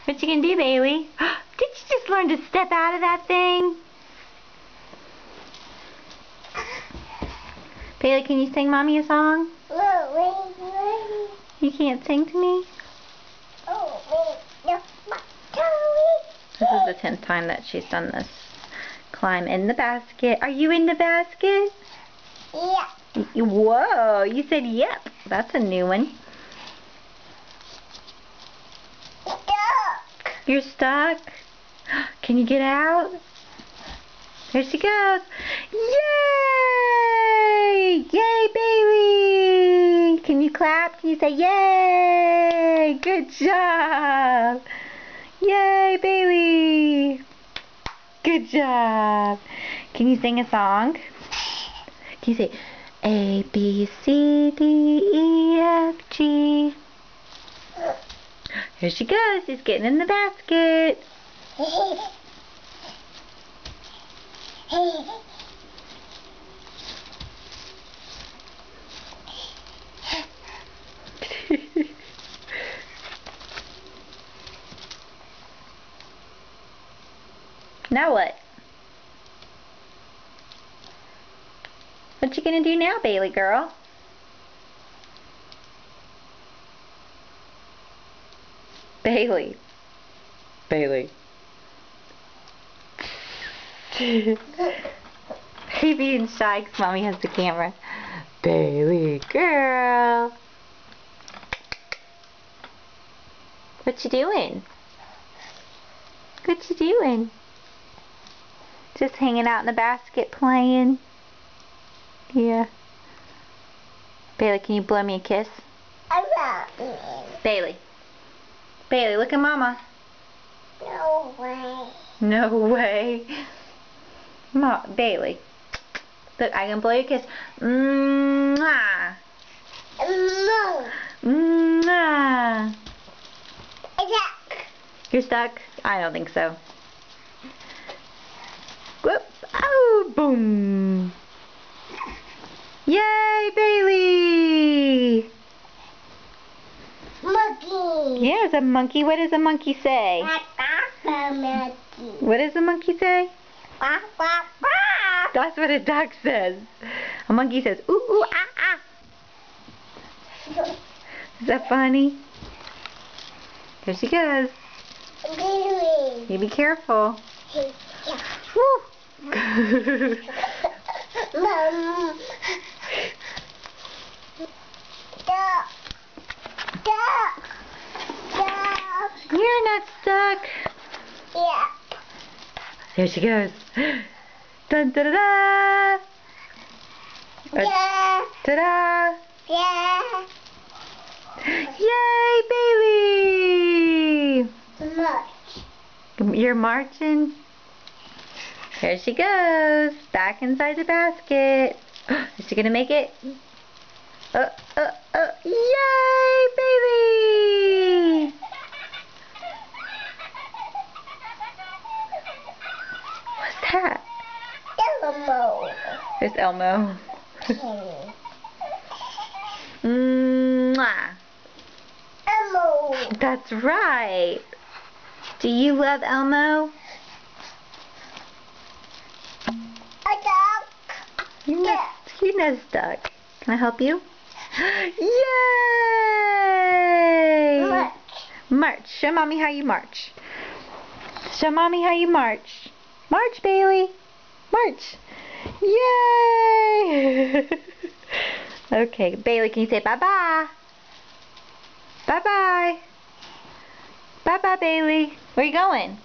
What you gonna do, Bailey? Did you just learn to step out of that thing? Bailey, can you sing Mommy a song? You can't sing to me? This is the 10th time that she's done this. Climb in the basket. Are you in the basket? Yeah. Whoa, you said yep. That's a new one. Stuck. You're stuck? Can you get out? There she goes. Yay! Yay, Bailey! Can you clap? Can you say yay? Good job! Yay, Bailey! Good job! Can you sing a song? Can you say A, B, C, D, E, F, G? Here she goes. She's getting in the basket. Now what? What you gonna do now, Bailey girl? Bailey. Bailey. He being shy because Mommy has the camera. Bailey girl. What you doing? What you doing? Just hanging out in the basket playing? Yeah. Bailey, can you blow me a kiss? Bailey. Bailey, look at Mama. No way. No way. Bailey. Look, I can blow you a kiss. Mwah. No. Mwah. Stuck. You're stuck? I don't think so. Whoop. Oh, boom. Yay, Bailey. Monkey. Yeah, it's a monkey. What does a monkey say? What does a monkey say? Quack, quack, quack. That's what a duck says. A monkey says, ooh, ooh, ah, ah. Is that funny? Here she goes. Baby. You be careful. Woo. Mom. Stuck. Stuck. Stuck. You're not stuck. Yeah. Here she goes. Dun da da da. Yeah. Ta da. Yeah. Yay, Bailey! Much. You're marching. Here she goes. Back inside the basket. Is she gonna make it? Yay, Bailey! What's that? Elmo. There's Elmo. Mwah. Elmo. That's right. Do you love Elmo? A duck. You're not stuck. Can I help you? Yay! Much. March. Show Mommy how you march. Show Mommy how you march. March, Bailey. March. Yay! Okay, Bailey, can you say bye-bye? Bye-bye. Bye-bye, Bailey. Where are you going?